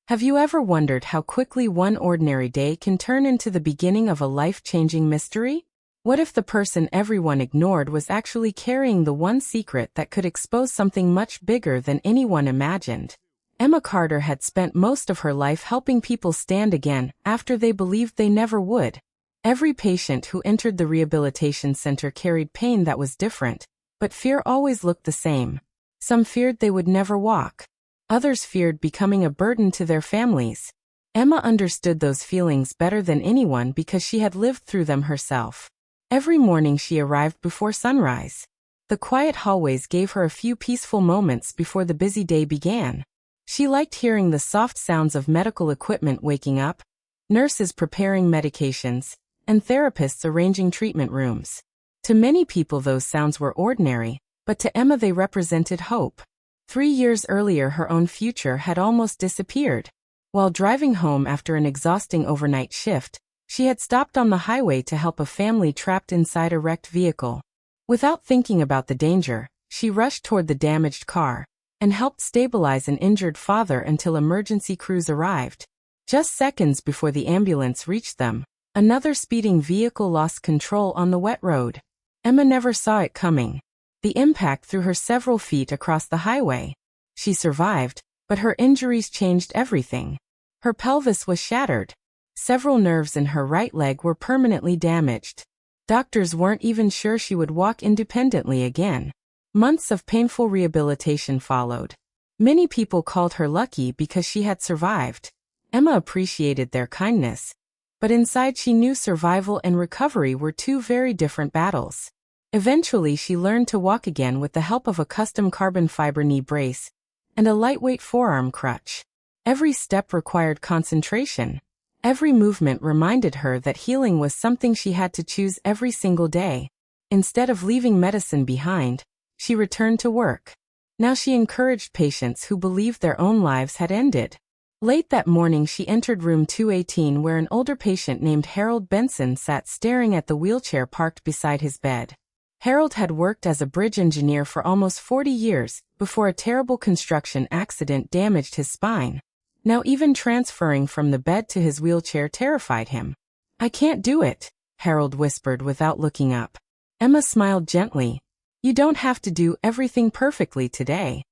Have you ever wondered how quickly one ordinary day can turn into the beginning of a life-changing mystery? What if the person everyone ignored was actually carrying the one secret that could expose something much bigger than anyone imagined? Emma Carter had spent most of her life helping people stand again after they believed they never would. Every patient who entered the rehabilitation center carried pain that was different, but fear always looked the same. Some feared they would never walk. Others feared becoming a burden to their families. Emma understood those feelings better than anyone because she had lived through them herself. Every morning she arrived before sunrise. The quiet hallways gave her a few peaceful moments before the busy day began. She liked hearing the soft sounds of medical equipment waking up, nurses preparing medications, and therapists arranging treatment rooms. To many people those sounds were ordinary, but to Emma they represented hope. 3 years earlier her own future had almost disappeared. While driving home after an exhausting overnight shift, she had stopped on the highway to help a family trapped inside a wrecked vehicle. Without thinking about the danger, she rushed toward the damaged car and helped stabilize an injured father until emergency crews arrived. Just seconds before the ambulance reached them, another speeding vehicle lost control on the wet road. Emma never saw it coming. The impact threw her several feet across the highway. She survived, but her injuries changed everything. Her pelvis was shattered. Several nerves in her right leg were permanently damaged. Doctors weren't even sure she would walk independently again. Months of painful rehabilitation followed. Many people called her lucky because she had survived. Emma appreciated their kindness, but inside she knew survival and recovery were two very different battles. Eventually she learned to walk again with the help of a custom carbon fiber knee brace and a lightweight forearm crutch. Every step required concentration. Every movement reminded her that healing was something she had to choose every single day. Instead of leaving medicine behind, she returned to work. Now she encouraged patients who believed their own lives had ended. Late that morning she entered room 218 where an older patient named Harold Benson sat staring at the wheelchair parked beside his bed. Harold had worked as a bridge engineer for almost 40 years before a terrible construction accident damaged his spine. Now even transferring from the bed to his wheelchair terrified him. "I can't do it," Harold whispered without looking up. Emma smiled gently. "You don't have to do everything perfectly today.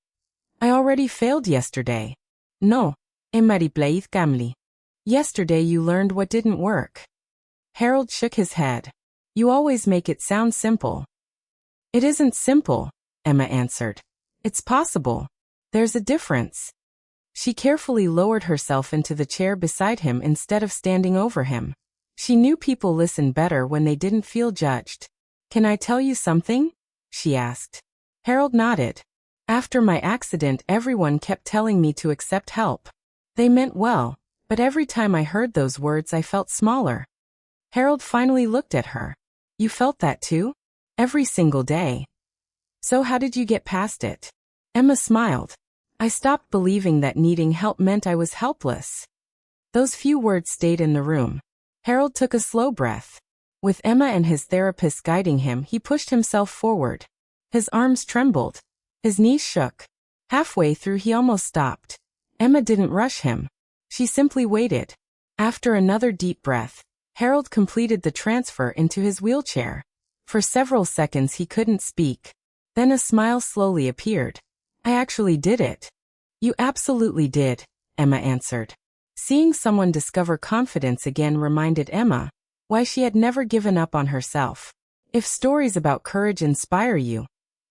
I already failed yesterday." "No, Emma replied calmly. "Yesterday you learned what didn't work." Harold shook his head. "You always make it sound simple." "It isn't simple," Emma answered. "It's possible. There's a difference." She carefully lowered herself into the chair beside him instead of standing over him. She knew people listened better when they didn't feel judged. "Can I tell you something?" she asked. Harold nodded. "After my accident everyone kept telling me to accept help. They meant well, but every time I heard those words I felt smaller." Harold finally looked at her. "You felt that too? Every single day. So how did you get past it?" Emma smiled. "I stopped believing that needing help meant I was helpless." Those few words stayed in the room. Harold took a slow breath. With Emma and his therapist guiding him, he pushed himself forward. His arms trembled. His knees shook. Halfway through he almost stopped. Emma didn't rush him. She simply waited. After another deep breath, Harold completed the transfer into his wheelchair. For several seconds he couldn't speak. Then a smile slowly appeared. "I actually did it." "You absolutely did," Emma answered. Seeing someone discover confidence again reminded Emma why she had never given up on herself. If stories about courage inspire you,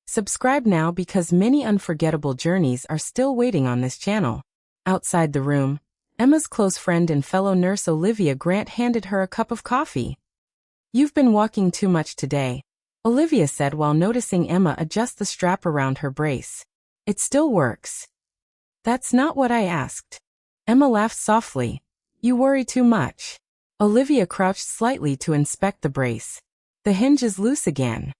subscribe now because many unforgettable journeys are still waiting on this channel. Outside the room, Emma's close friend and fellow nurse Olivia Grant handed her a cup of coffee. "You've been walking too much today," Olivia said while noticing Emma adjust the strap around her brace. "It still works." "That's not what I asked." Emma laughed softly. "You worry too much." Olivia crouched slightly to inspect the brace. "The hinge is loose again."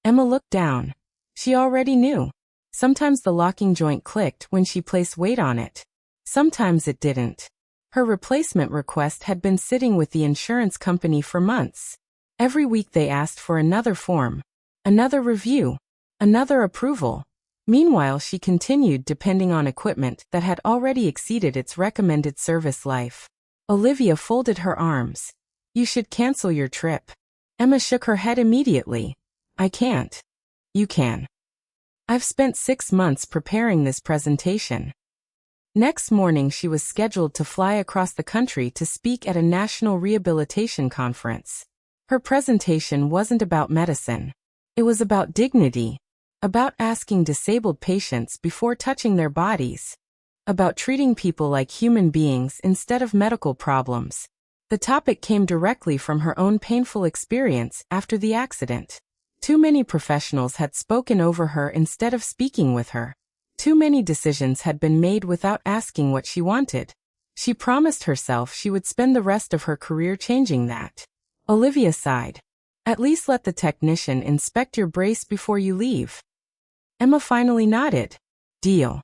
Emma looked down. She already knew. Sometimes the locking joint clicked when she placed weight on it. Sometimes it didn't. Her replacement request had been sitting with the insurance company for months. Every week they asked for another form, another review, another approval. Meanwhile, she continued depending on equipment that had already exceeded its recommended service life. Olivia folded her arms. You should cancel your trip. Emma shook her head immediately. I can't. You can. I've spent 6 months preparing this presentation. Next morning, she was scheduled to fly across the country to speak at a national rehabilitation conference. Her presentation wasn't about medicine. It was about dignity, about asking disabled patients before touching their bodies, about treating people like human beings instead of medical problems. The topic came directly from her own painful experience after the accident. Too many professionals had spoken over her instead of speaking with her. Too many decisions had been made without asking what she wanted. She promised herself she would spend the rest of her career changing that. Olivia sighed. At least let the technician inspect your brace before you leave. Emma finally nodded. Deal.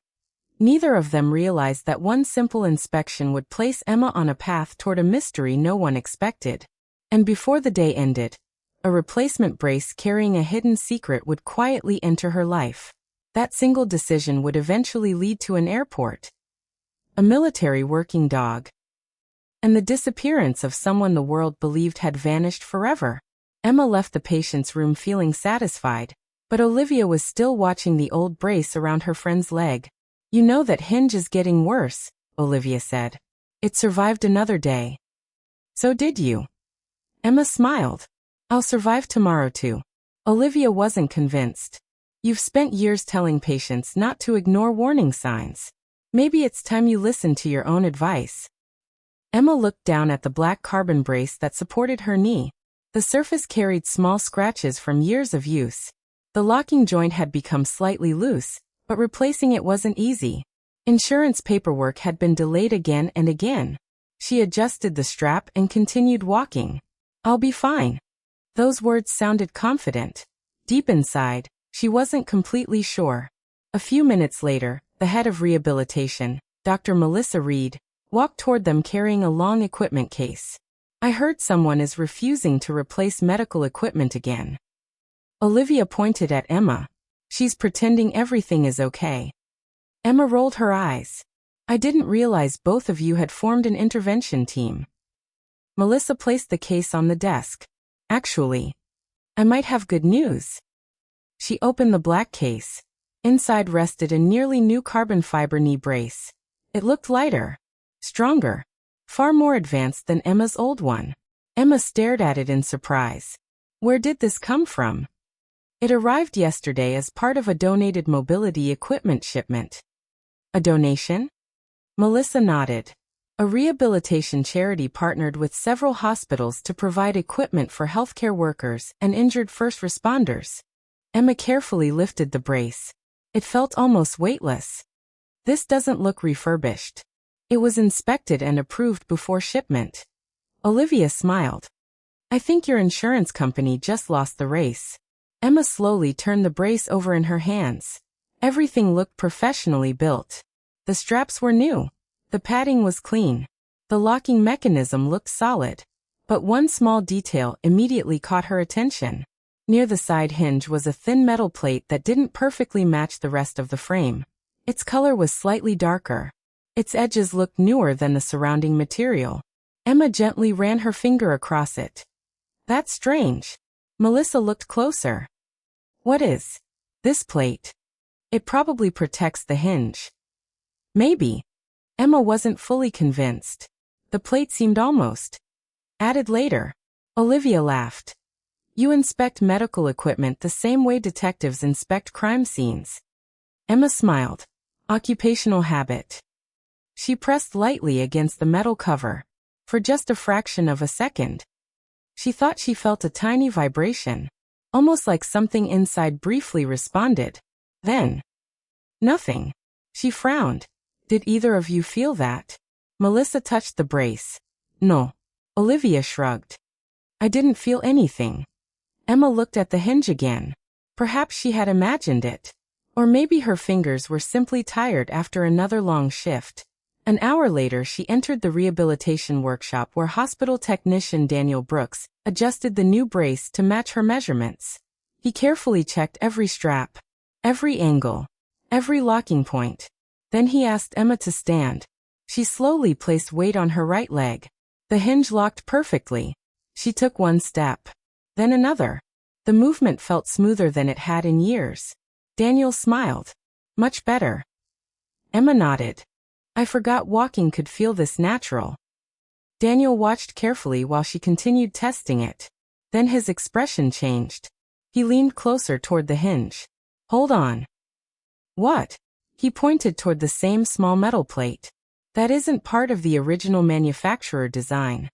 Neither of them realized that one simple inspection would place Emma on a path toward a mystery no one expected. And before the day ended, a replacement brace carrying a hidden secret would quietly enter her life. That single decision would eventually lead to an airport, a military working dog, and the disappearance of someone the world believed had vanished forever. Emma left the patient's room feeling satisfied, but Olivia was still watching the old brace around her friend's leg. You know that hinge is getting worse, Olivia said. It survived another day. So did you. Emma smiled. I'll survive tomorrow too. Olivia wasn't convinced. You've spent years telling patients not to ignore warning signs. Maybe it's time you listen to your own advice. Emma looked down at the black carbon brace that supported her knee. The surface carried small scratches from years of use. The locking joint had become slightly loose, but replacing it wasn't easy. Insurance paperwork had been delayed again and again. She adjusted the strap and continued walking. I'll be fine. Those words sounded confident. Deep inside, she wasn't completely sure. A few minutes later, the head of rehabilitation, Dr. Melissa Reed, walked toward them carrying a long equipment case. I heard someone is refusing to replace medical equipment again. Olivia pointed at Emma. She's pretending everything is okay. Emma rolled her eyes. I didn't realize both of you had formed an intervention team. Melissa placed the case on the desk. Actually, I might have good news. She opened the black case. Inside rested a nearly new carbon fiber knee brace. It looked lighter, stronger, far more advanced than Emma's old one. Emma stared at it in surprise. Where did this come from? It arrived yesterday as part of a donated mobility equipment shipment. A donation? Melissa nodded. A rehabilitation charity partnered with several hospitals to provide equipment for healthcare workers and injured first responders. Emma carefully lifted the brace. It felt almost weightless. This doesn't look refurbished. It was inspected and approved before shipment. Olivia smiled. I think your insurance company just lost the race. Emma slowly turned the brace over in her hands. Everything looked professionally built. The straps were new. The padding was clean. The locking mechanism looked solid. But one small detail immediately caught her attention. Near the side hinge was a thin metal plate that didn't perfectly match the rest of the frame. Its color was slightly darker. Its edges looked newer than the surrounding material. Emma gently ran her finger across it. That's strange. Melissa looked closer. What is this plate? It probably protects the hinge. Maybe. Emma wasn't fully convinced. The plate seemed almost added later. Olivia laughed. You inspect medical equipment the same way detectives inspect crime scenes. Emma smiled. Occupational habit. She pressed lightly against the metal cover. For just a fraction of a second. She thought she felt a tiny vibration. Almost like something inside briefly responded. Then, nothing. She frowned. Did either of you feel that? Melissa touched the brace. No. Olivia shrugged. I didn't feel anything. Emma looked at the hinge again. Perhaps she had imagined it. Or maybe her fingers were simply tired after another long shift. An hour later, she entered the rehabilitation workshop where hospital technician Daniel Brooks adjusted the new brace to match her measurements. He carefully checked every strap, every angle, every locking point. Then he asked Emma to stand. She slowly placed weight on her right leg. The hinge locked perfectly. She took one step. Then another. The movement felt smoother than it had in years. Daniel smiled. Much better. Emma nodded. I forgot walking could feel this natural. Daniel watched carefully while she continued testing it. Then his expression changed. He leaned closer toward the hinge. Hold on. What? He pointed toward the same small metal plate. That isn't part of the original manufacturer design.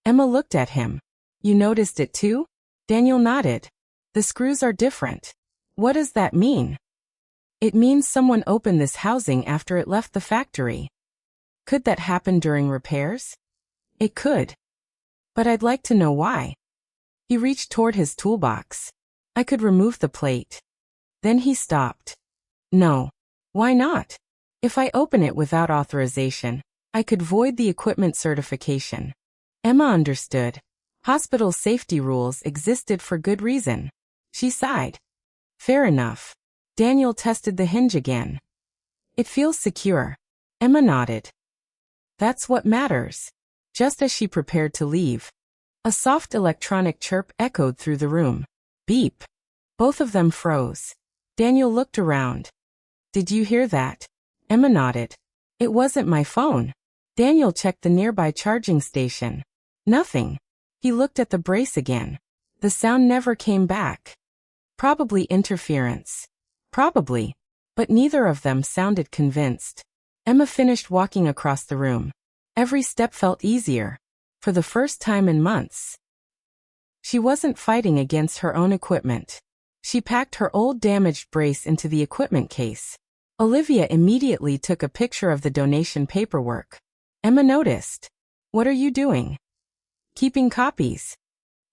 Emma looked at him. You noticed it too? Daniel nodded. The screws are different. What does that mean? It means someone opened this housing after it left the factory. Could that happen during repairs? It could. But I'd like to know why. He reached toward his toolbox. I could remove the plate. Then he stopped. No. Why not? If I open it without authorization, I could void the equipment certification. Emma understood. Hospital safety rules existed for good reason. She sighed. Fair enough. Daniel tested the hinge again. It feels secure. Emma nodded. That's what matters. Just as she prepared to leave, a soft electronic chirp echoed through the room. Beep. Both of them froze. Daniel looked around. Did you hear that? Emma nodded. It wasn't my phone. Daniel checked the nearby charging station. Nothing. He looked at the brace again. The sound never came back. Probably interference. Probably. But neither of them sounded convinced. Emma finished walking across the room. Every step felt easier. For the first time in months. She wasn't fighting against her own equipment. She packed her old damaged brace into the equipment case. Olivia immediately took a picture of the donation paperwork. Emma noticed. What are you doing? Keeping copies.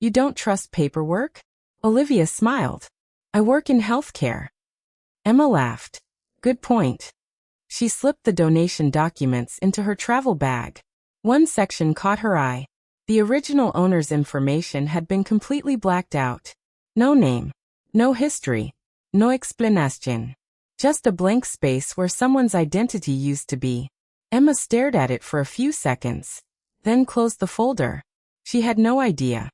You don't trust paperwork? Olivia smiled. I work in healthcare. Emma laughed. Good point. She slipped the donation documents into her travel bag. One section caught her eye. The original owner's information had been completely blacked out. No name. No history. No explanation. Just a blank space where someone's identity used to be. Emma stared at it for a few seconds. Then closed the folder. She had no idea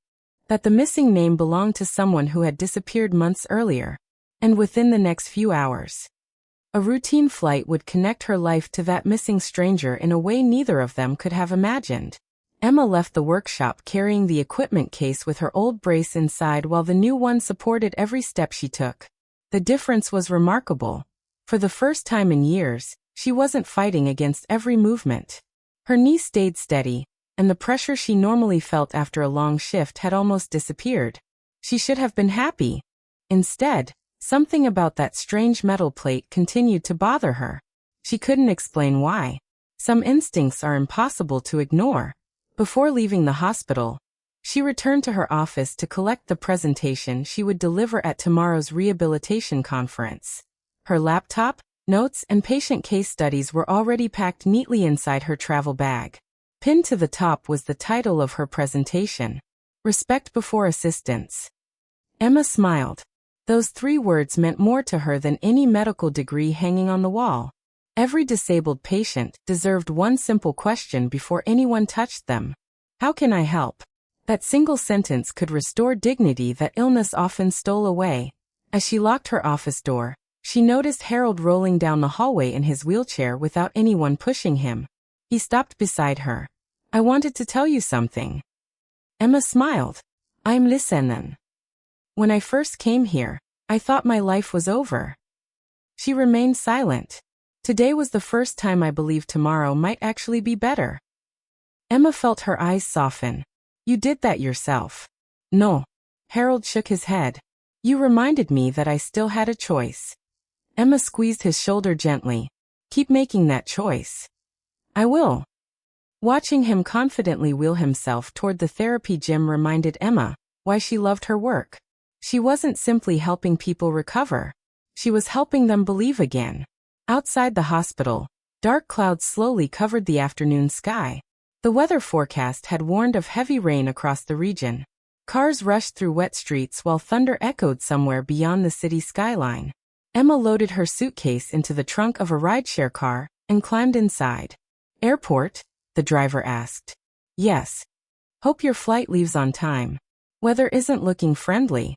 that the missing name belonged to someone who had disappeared months earlier. And within the next few hours. A routine flight would connect her life to that missing stranger in a way neither of them could have imagined. Emma left the workshop carrying the equipment case with her old brace inside while the new one supported every step she took. The difference was remarkable. For the first time in years, she wasn't fighting against every movement. Her knee stayed steady, and the pressure she normally felt after a long shift had almost disappeared. She should have been happy. Instead, something about that strange metal plate continued to bother her. She couldn't explain why. Some instincts are impossible to ignore. Before leaving the hospital, she returned to her office to collect the presentation she would deliver at tomorrow's rehabilitation conference. Her laptop, notes, and patient case studies were already packed neatly inside her travel bag. Pinned to the top was the title of her presentation, Respect Before Assistance. Emma smiled. Those 3 words meant more to her than any medical degree hanging on the wall. Every disabled patient deserved one simple question before anyone touched them. How can I help? That single sentence could restore dignity that illness often stole away. As she locked her office door, she noticed Harold rolling down the hallway in his wheelchair without anyone pushing him. He stopped beside her. I wanted to tell you something. Emma smiled. I'm listening. When I first came here, I thought my life was over. She remained silent. Today was the first time I believed tomorrow might actually be better. Emma felt her eyes soften. You did that yourself. No. Harold shook his head. You reminded me that I still had a choice. Emma squeezed his shoulder gently. Keep making that choice. I will. Watching him confidently wheel himself toward the therapy gym reminded Emma why she loved her work. She wasn't simply helping people recover. She was helping them believe again. Outside the hospital, dark clouds slowly covered the afternoon sky. The weather forecast had warned of heavy rain across the region. Cars rushed through wet streets while thunder echoed somewhere beyond the city skyline. Emma loaded her suitcase into the trunk of a rideshare car and climbed inside. Airport? The driver asked. Yes. Hope your flight leaves on time. Weather isn't looking friendly.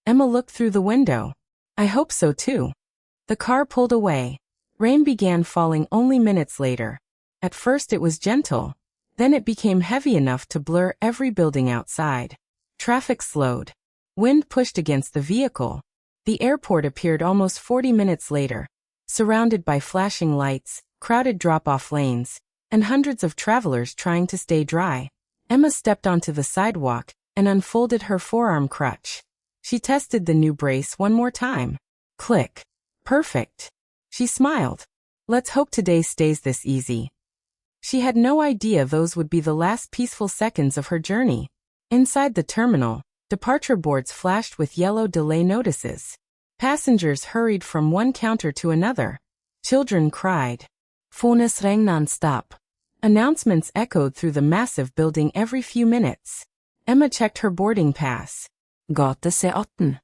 Emma looked through the window. I hope so too. The car pulled away. Rain began falling only minutes later. At first it was gentle. Then it became heavy enough to blur every building outside. Traffic slowed. Wind pushed against the vehicle. The airport appeared almost 40 minutes later, surrounded by flashing lights, crowded drop-off lanes, and hundreds of travelers trying to stay dry. Emma stepped onto the sidewalk and unfolded her forearm crutch. She tested the new brace one more time. Click. Perfect. She smiled. Let's hope today stays this easy. She had no idea those would be the last peaceful seconds of her journey. Inside the terminal, departure boards flashed with yellow delay notices. Passengers hurried from one counter to another. Children cried. Phones rang non-stop. Announcements echoed through the massive building every few minutes. Emma checked her boarding pass. Gate C8.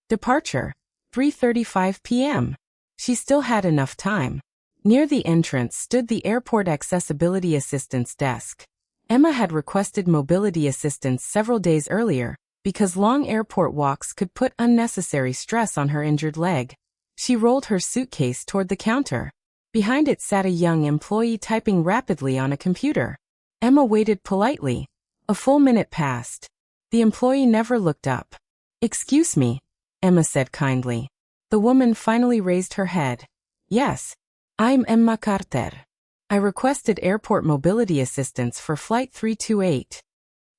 Departure. 3:35 p.m. She still had enough time. Near the entrance stood the airport accessibility assistance desk. Emma had requested mobility assistance several days earlier because long airport walks could put unnecessary stress on her injured leg. She rolled her suitcase toward the counter. Behind it sat a young employee typing rapidly on a computer. Emma waited politely. A full minute passed. The employee never looked up. Excuse me, Emma said kindly. The woman finally raised her head. Yes, I'm Emma Carter. I requested airport mobility assistance for Flight 328.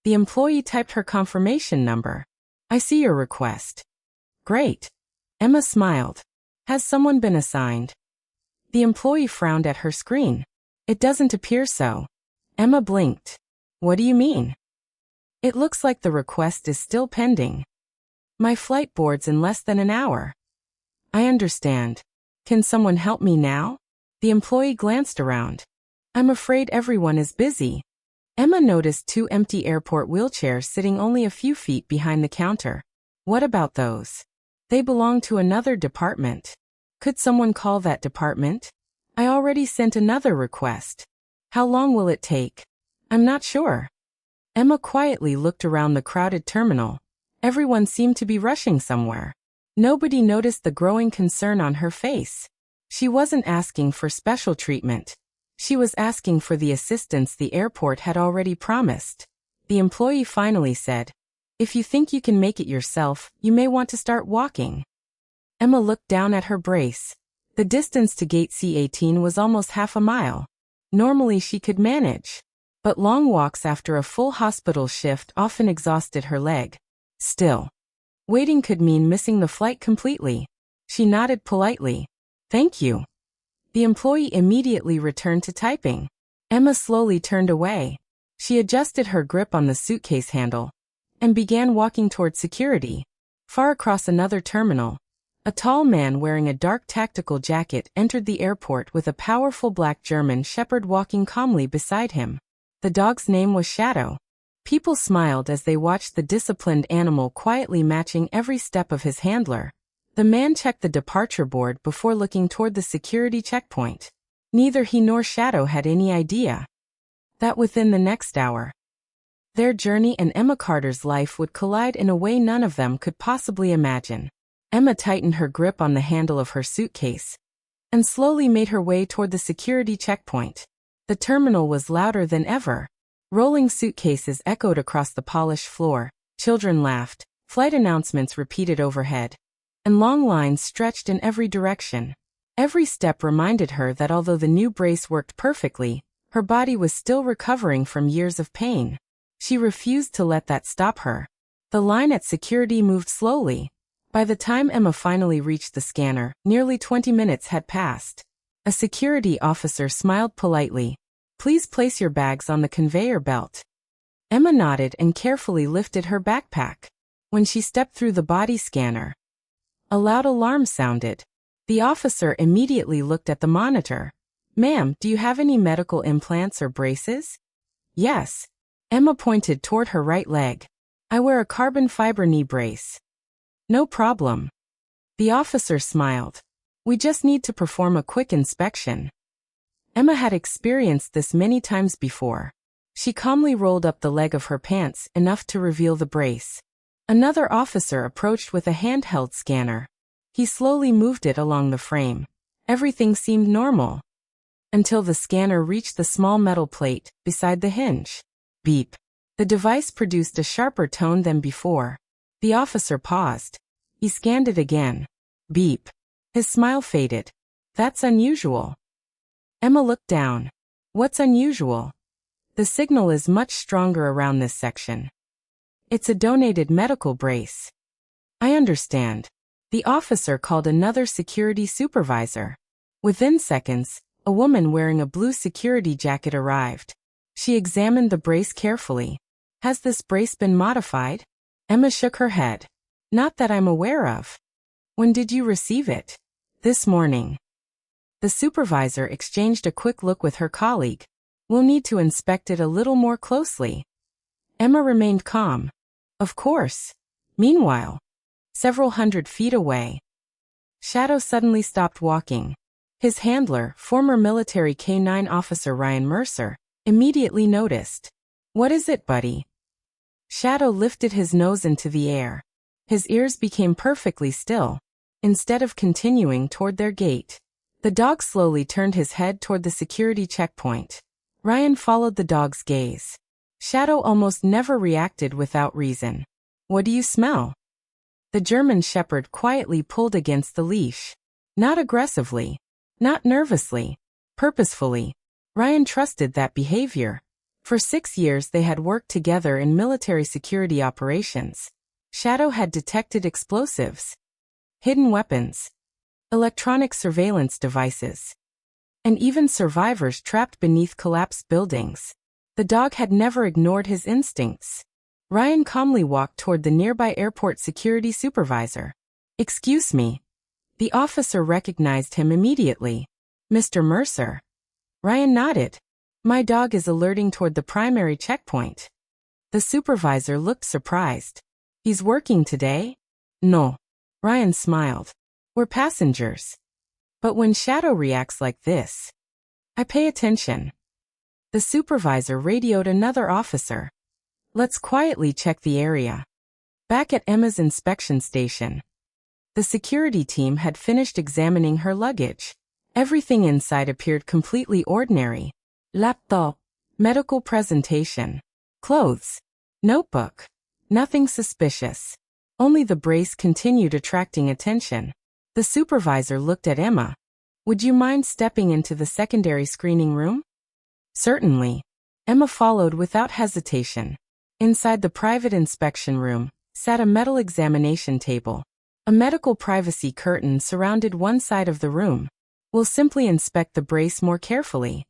The employee typed her confirmation number. I see your request. Great. Emma smiled. Has someone been assigned? The employee frowned at her screen. It doesn't appear so. Emma blinked. What do you mean? It looks like the request is still pending. My flight boards in less than an hour. I understand. Can someone help me now? The employee glanced around. I'm afraid everyone is busy. Emma noticed two empty airport wheelchairs sitting only a few feet behind the counter. What about those? They belong to another department. Could someone call that department? I already sent another request. How long will it take? I'm not sure. Emma quietly looked around the crowded terminal. Everyone seemed to be rushing somewhere. Nobody noticed the growing concern on her face. She wasn't asking for special treatment. She was asking for the assistance the airport had already promised. The employee finally said, If you think you can make it yourself, you may want to start walking. Emma looked down at her brace. The distance to gate C18 was almost half a mile. Normally she could manage. But long walks after a full hospital shift often exhausted her leg. Still, waiting could mean missing the flight completely. She nodded politely. Thank you. The employee immediately returned to typing. Emma slowly turned away. She adjusted her grip on the suitcase handle and began walking toward security. Far across another terminal, a tall man wearing a dark tactical jacket entered the airport with a powerful black German shepherd walking calmly beside him. The dog's name was Shadow. People smiled as they watched the disciplined animal quietly matching every step of his handler. The man checked the departure board before looking toward the security checkpoint. Neither he nor Shadow had any idea that within the next hour, their journey and Emma Carter's life would collide in a way none of them could possibly imagine. Emma tightened her grip on the handle of her suitcase and slowly made her way toward the security checkpoint. The terminal was louder than ever. Rolling suitcases echoed across the polished floor, children laughed, flight announcements repeated overhead, and long lines stretched in every direction. Every step reminded her that although the new brace worked perfectly, her body was still recovering from years of pain. She refused to let that stop her. The line at security moved slowly. By the time Emma finally reached the scanner, nearly 20 minutes had passed. A security officer smiled politely. Please place your bags on the conveyor belt. Emma nodded and carefully lifted her backpack. When she stepped through the body scanner, a loud alarm sounded. The officer immediately looked at the monitor. Ma'am, do you have any medical implants or braces? Yes. Emma pointed toward her right leg. I wear a carbon fiber knee brace. No problem. The officer smiled. We just need to perform a quick inspection. Emma had experienced this many times before. She calmly rolled up the leg of her pants enough to reveal the brace. Another officer approached with a handheld scanner. He slowly moved it along the frame. Everything seemed normal, until the scanner reached the small metal plate beside the hinge. Beep. The device produced a sharper tone than before. The officer paused. He scanned it again. Beep. His smile faded. That's unusual. Emma looked down. What's unusual? The signal is much stronger around this section. It's a donated medical brace. I understand. The officer called another security supervisor. Within seconds, a woman wearing a blue security jacket arrived. She examined the brace carefully. Has this brace been modified? Emma shook her head. Not that I'm aware of. When did you receive it? This morning. The supervisor exchanged a quick look with her colleague. We'll need to inspect it a little more closely. Emma remained calm. Of course. Meanwhile, several hundred feet away, Shadow suddenly stopped walking. His handler, former military K-9 officer Ryan Mercer, immediately noticed. What is it, buddy? Shadow lifted his nose into the air. His ears became perfectly still. Instead of continuing toward their gate, the dog slowly turned his head toward the security checkpoint. Ryan followed the dog's gaze. Shadow almost never reacted without reason. What do you smell? The German shepherd quietly pulled against the leash. Not aggressively. Not nervously. Purposefully. Ryan trusted that behavior. For 6 years they had worked together in military security operations. Shadow had detected explosives, hidden weapons, electronic surveillance devices, and even survivors trapped beneath collapsed buildings. The dog had never ignored his instincts. Ryan calmly walked toward the nearby airport security supervisor. Excuse me. The officer recognized him immediately. Mr. Mercer. Ryan nodded. My dog is alerting toward the primary checkpoint. The supervisor looked surprised. He's working today? No. Ryan smiled. We're passengers. But when Shadow reacts like this, I pay attention. The supervisor radioed another officer. Let's quietly check the area. Back at Emma's inspection station, the security team had finished examining her luggage. Everything inside appeared completely ordinary. Laptop, medical presentation, clothes, notebook. Nothing suspicious. Only the brace continued attracting attention. The supervisor looked at Emma. Would you mind stepping into the secondary screening room? Certainly. Emma followed without hesitation. Inside the private inspection room sat a metal examination table. A medical privacy curtain surrounded one side of the room. We'll simply inspect the brace more carefully.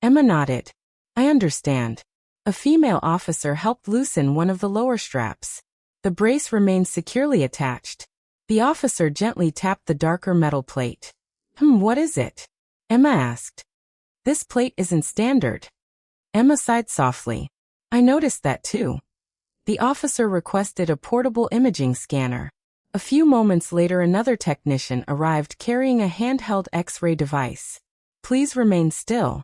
Emma nodded. I understand. A female officer helped loosen one of the lower straps. The brace remained securely attached. The officer gently tapped the darker metal plate. What is it? Emma asked. This plate isn't standard. Emma sighed softly. I noticed that too. The officer requested a portable imaging scanner. A few moments later another technician arrived carrying a handheld X-ray device. Please remain still.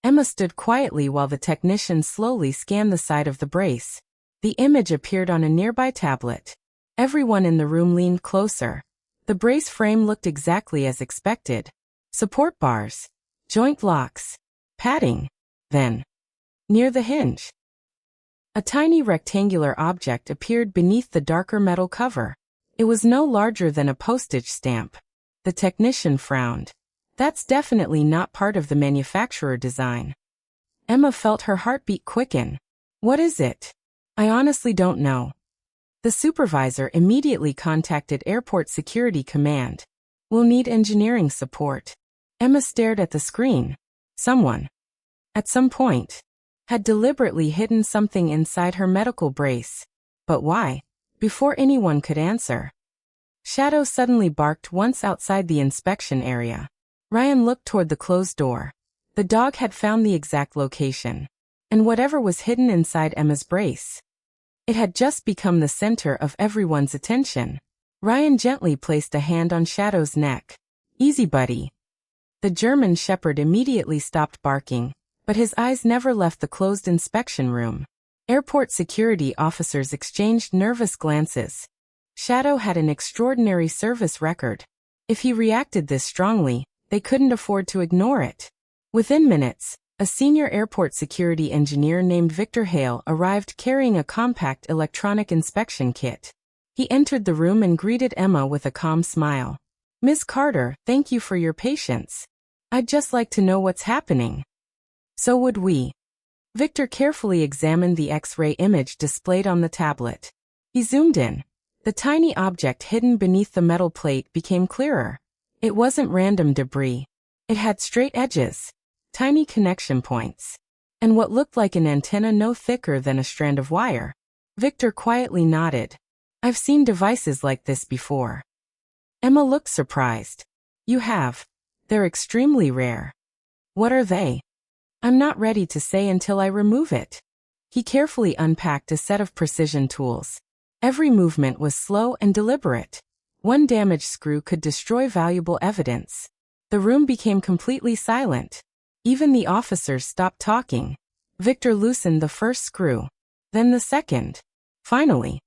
Emma stood quietly while the technician slowly scanned the side of the brace. The image appeared on a nearby tablet. Everyone in the room leaned closer. The brace frame looked exactly as expected. Support bars, joint locks, padding. Then, near the hinge, a tiny rectangular object appeared beneath the darker metal cover. It was no larger than a postage stamp. The technician frowned. That's definitely not part of the manufacturer design. Emma felt her heartbeat quicken. What is it? I honestly don't know. The supervisor immediately contacted Airport Security Command. We'll need engineering support. Emma stared at the screen. Someone, at some point, had deliberately hidden something inside her medical brace. But why? Before anyone could answer, Shadow suddenly barked once outside the inspection area. Ryan looked toward the closed door. The dog had found the exact location. And whatever was hidden inside Emma's brace, it had just become the center of everyone's attention. Ryan gently placed a hand on Shadow's neck. Easy, buddy. The German shepherd immediately stopped barking, but his eyes never left the closed inspection room. Airport security officers exchanged nervous glances. Shadow had an extraordinary service record. If he reacted this strongly, they couldn't afford to ignore it. Within minutes, a senior airport security engineer named Victor Hale arrived carrying a compact electronic inspection kit. He entered the room and greeted Emma with a calm smile. "Ms. Carter, thank you for your patience. I'd just like to know what's happening." "So would we." Victor carefully examined the X-ray image displayed on the tablet. He zoomed in. The tiny object hidden beneath the metal plate became clearer. It wasn't random debris. It had straight edges, tiny connection points, and what looked like an antenna no thicker than a strand of wire. Victor quietly nodded. "I've seen devices like this before." Emma looked surprised. "You have? They're extremely rare." "What are they?" "I'm not ready to say until I remove it." He carefully unpacked a set of precision tools. Every movement was slow and deliberate. One damaged screw could destroy valuable evidence. The room became completely silent. Even the officers stopped talking. Victor loosened the first screw, then the second. Finally,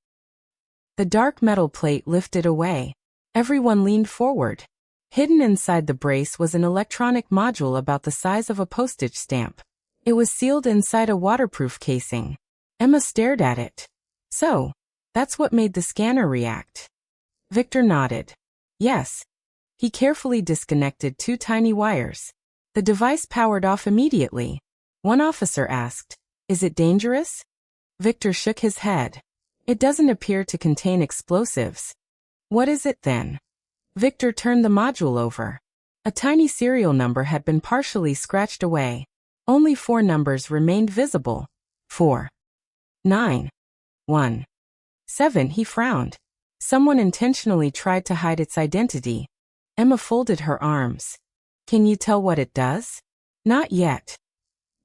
the dark metal plate lifted away. Everyone leaned forward. Hidden inside the brace was an electronic module about the size of a postage stamp. It was sealed inside a waterproof casing. Emma stared at it. "So, that's what made the scanner react." Victor nodded. "Yes." He carefully disconnected two tiny wires. The device powered off immediately. One officer asked, "Is it dangerous?" Victor shook his head. "It doesn't appear to contain explosives." "What is it then?" Victor turned the module over. A tiny serial number had been partially scratched away. Only 4 numbers remained visible. 4, 9, 1, 7. He frowned. Someone intentionally tried to hide its identity. Emma folded her arms. "Can you tell what it does?" "Not yet."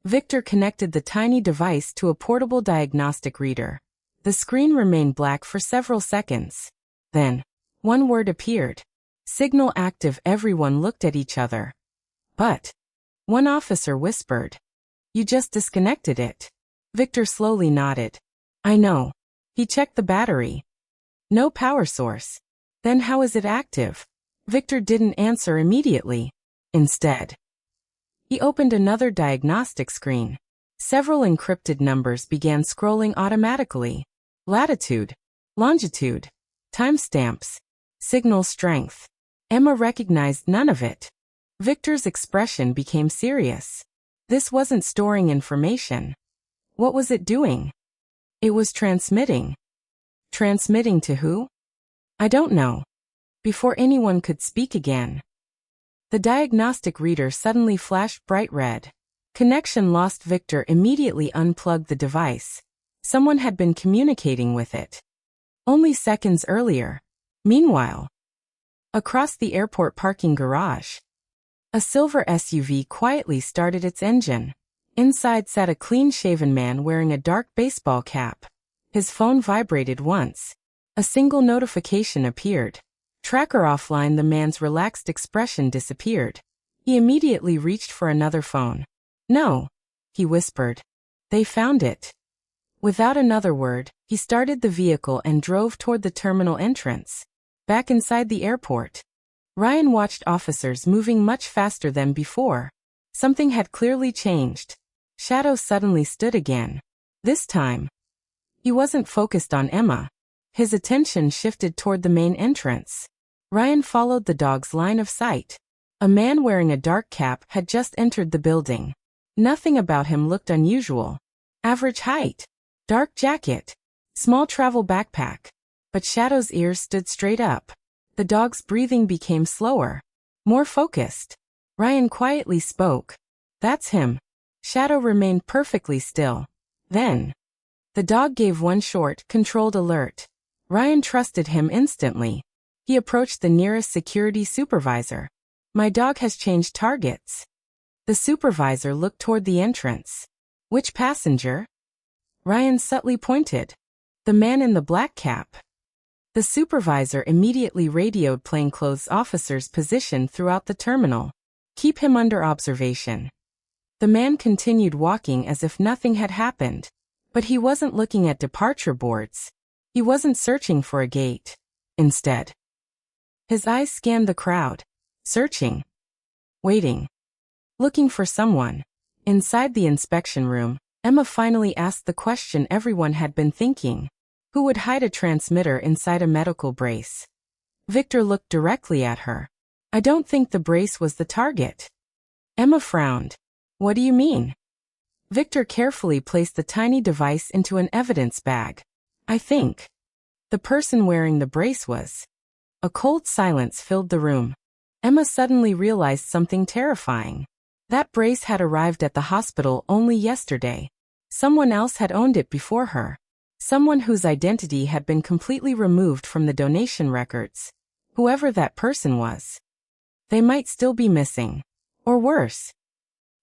Victor connected the tiny device to a portable diagnostic reader. The screen remained black for several seconds. Then, one word appeared. "Signal active." Everyone looked at each other. "But," one officer whispered, "you just disconnected it." Victor slowly nodded. "I know." He checked the battery. No power source. "Then how is it active?" Victor didn't answer immediately. Instead, he opened another diagnostic screen. Several encrypted numbers began scrolling automatically. Latitude, longitude, timestamps, signal strength. Emma recognized none of it. Victor's expression became serious. This wasn't storing information. What was it doing? It was transmitting. Transmitting to who? "I don't know." Before anyone could speak again, the diagnostic reader suddenly flashed bright red. Connection lost. Victor immediately unplugged the device. Someone had been communicating with it. Only seconds earlier. Meanwhile, across the airport parking garage, a silver SUV quietly started its engine. Inside sat a clean-shaven man wearing a dark baseball cap. His phone vibrated once. A single notification appeared. Tracker offline. The man's relaxed expression disappeared. He immediately reached for another phone. "No," he whispered. "They found it." Without another word, he started the vehicle and drove toward the terminal entrance. Back inside the airport, Ryan watched officers moving much faster than before. Something had clearly changed. Shadow suddenly stood again. This time, he wasn't focused on Emma. His attention shifted toward the main entrance. Ryan followed the dog's line of sight. A man wearing a dark cap had just entered the building. Nothing about him looked unusual. Average height, dark jacket, small travel backpack. But Shadow's ears stood straight up. The dog's breathing became slower, more focused. Ryan quietly spoke. "That's him." Shadow remained perfectly still. Then, the dog gave one short, controlled alert. Ryan trusted him instantly. He approached the nearest security supervisor. "My dog has changed targets." The supervisor looked toward the entrance. "Which passenger?" Ryan subtly pointed. "The man in the black cap." The supervisor immediately radioed plainclothes officers positioned throughout the terminal. Keep him under observation. The man continued walking as if nothing had happened. But he wasn't looking at departure boards. He wasn't searching for a gate. Instead, his eyes scanned the crowd, searching, waiting, looking for someone. Inside the inspection room, Emma finally asked the question everyone had been thinking. Who would hide a transmitter inside a medical brace? Victor looked directly at her. I don't think the brace was the target. Emma frowned. What do you mean? Victor carefully placed the tiny device into an evidence bag. I think the person wearing the brace was. A cold silence filled the room. Emma suddenly realized something terrifying. That brace had arrived at the hospital only yesterday. Someone else had owned it before her. Someone whose identity had been completely removed from the donation records. Whoever that person was. They might still be missing. Or worse.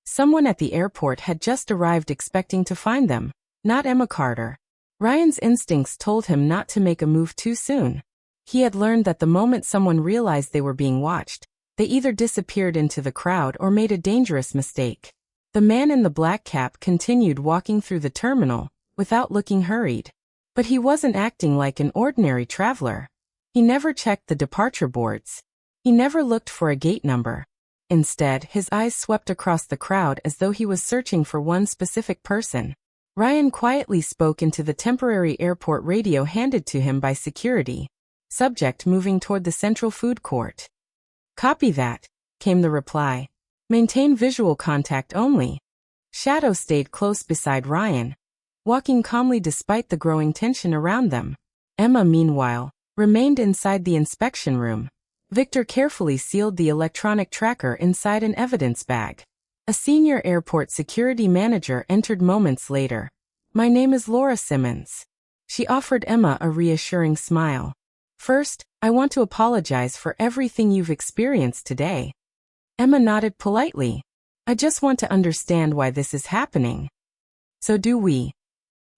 Someone at the airport had just arrived expecting to find them, not Emma Carter. Ryan's instincts told him not to make a move too soon. He had learned that the moment someone realized they were being watched, they either disappeared into the crowd or made a dangerous mistake. The man in the black cap continued walking through the terminal, without looking hurried. But he wasn't acting like an ordinary traveler. He never checked the departure boards. He never looked for a gate number. Instead, his eyes swept across the crowd as though he was searching for one specific person. Ryan quietly spoke into the temporary airport radio handed to him by security. Subject moving toward the central food court. Copy that, came the reply. Maintain visual contact only. Shadow stayed close beside Ryan, walking calmly despite the growing tension around them. Emma, meanwhile, remained inside the inspection room. Victor carefully sealed the electronic tracker inside an evidence bag. A senior airport security manager entered moments later. My name is Laura Simmons. She offered Emma a reassuring smile. First, I want to apologize for everything you've experienced today. Emma nodded politely. I just want to understand why this is happening. So do we.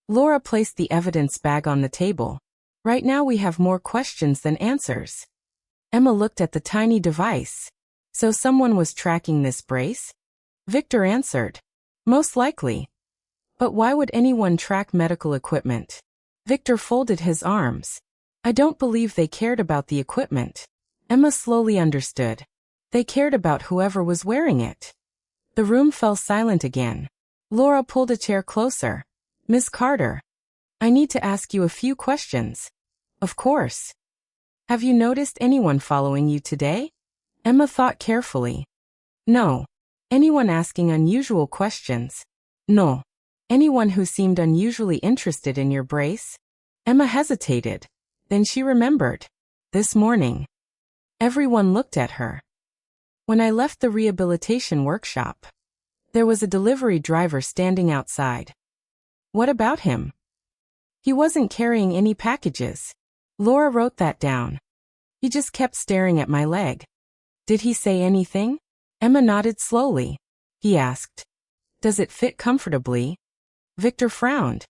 Laura placed the evidence bag on the table. Right now we have more questions than answers. Emma looked at the tiny device. So someone was tracking this brace? Victor answered. Most likely. But why would anyone track medical equipment? Victor folded his arms. I don't believe they cared about the equipment. Emma slowly understood. They cared about whoever was wearing it. The room fell silent again. Laura pulled a chair closer. Miss Carter. I need to ask you a few questions. Of course. Have you noticed anyone following you today? Emma thought carefully. No. Anyone asking unusual questions? No. Anyone who seemed unusually interested in your brace? Emma hesitated. Then she remembered. This morning. Everyone looked at her. When I left the rehabilitation workshop, there was a delivery driver standing outside. What about him? He wasn't carrying any packages. Laura wrote that down. He just kept staring at my leg. Did he say anything? Emma nodded slowly. He asked. Does it fit comfortably? Victor frowned.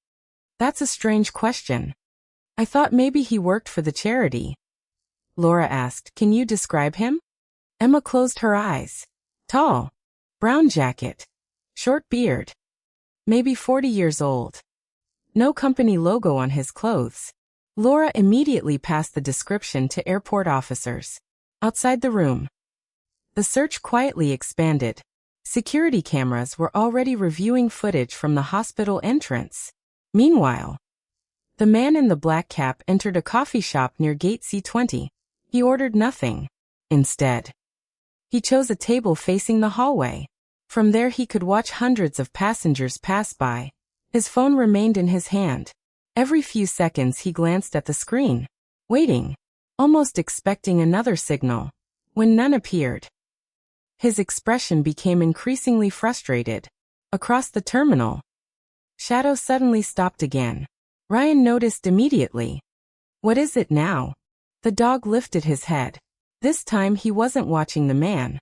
That's a strange question. I thought maybe he worked for the charity. Laura asked, can you describe him? Emma closed her eyes. Tall. Brown jacket. Short beard. Maybe 40 years old. No company logo on his clothes. Laura immediately passed the description to airport officers. Outside the room, the search quietly expanded. Security cameras were already reviewing footage from the hospital entrance. Meanwhile, the man in the black cap entered a coffee shop near gate C20. He ordered nothing. Instead, he chose a table facing the hallway. From there he could watch hundreds of passengers pass by. His phone remained in his hand. Every few seconds he glanced at the screen, waiting, almost expecting another signal. When none appeared, his expression became increasingly frustrated. Across the terminal, Shadow suddenly stopped again. Ryan noticed immediately. What is it now? The dog lifted his head. This time he wasn't watching the man.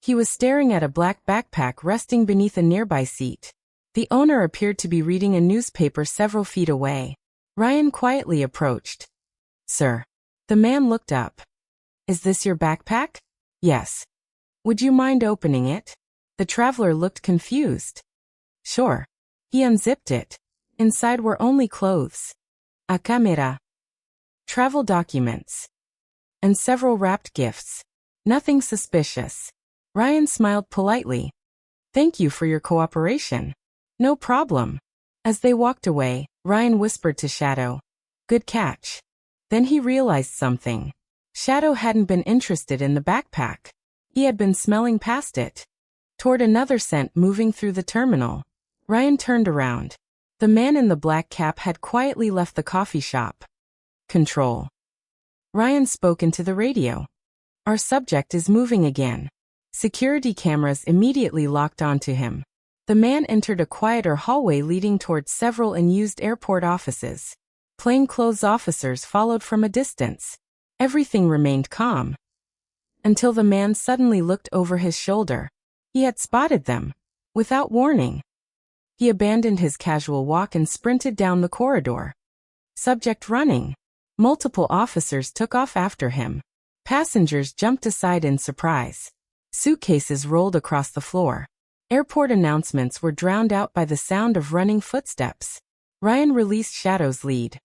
He was staring at a black backpack resting beneath a nearby seat. The owner appeared to be reading a newspaper several feet away. Ryan quietly approached. Sir. The man looked up. Is this your backpack? Yes. Would you mind opening it? The traveler looked confused. Sure. He unzipped it. Inside were only clothes, a camera, travel documents, and several wrapped gifts. Nothing suspicious. Ryan smiled politely. Thank you for your cooperation. No problem. As they walked away, Ryan whispered to Shadow. Good catch. Then he realized something. Shadow hadn't been interested in the backpack. He had been smelling past it, toward another scent moving through the terminal. Ryan turned around. The man in the black cap had quietly left the coffee shop. Control. Ryan spoke into the radio. Our subject is moving again. Security cameras immediately locked onto him. The man entered a quieter hallway leading towards several unused airport offices. Plainclothes officers followed from a distance. Everything remained calm. Until the man suddenly looked over his shoulder. He had spotted them. Without warning. He abandoned his casual walk and sprinted down the corridor. Subject running. Multiple officers took off after him. Passengers jumped aside in surprise. Suitcases rolled across the floor. Airport announcements were drowned out by the sound of running footsteps. Ryan released Shadow's lead.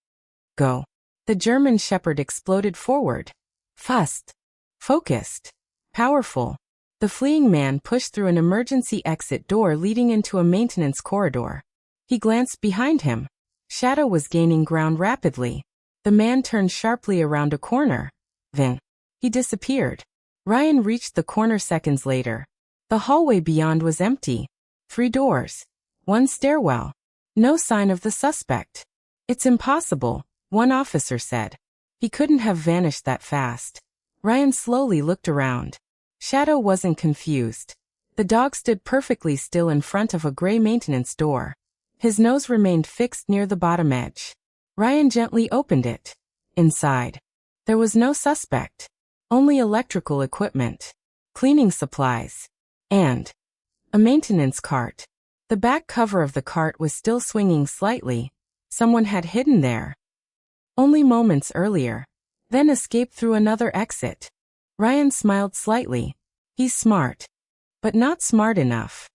Go. The German Shepherd exploded forward. Fast. Focused. Powerful. The fleeing man pushed through an emergency exit door leading into a maintenance corridor. He glanced behind him. Shadow was gaining ground rapidly. The man turned sharply around a corner. Then, he disappeared. Ryan reached the corner seconds later. The hallway beyond was empty. 3 doors. 1 stairwell. No sign of the suspect. It's impossible, one officer said. He couldn't have vanished that fast. Ryan slowly looked around. Shadow wasn't confused. The dog stood perfectly still in front of a gray maintenance door. His nose remained fixed near the bottom edge. Ryan gently opened it. Inside. There was no suspect. Only electrical equipment, cleaning supplies, and a maintenance cart. The back cover of the cart was still swinging slightly. Someone had hidden there. Only moments earlier. Then escaped through another exit. Ryan smiled slightly. He's smart. But not smart enough.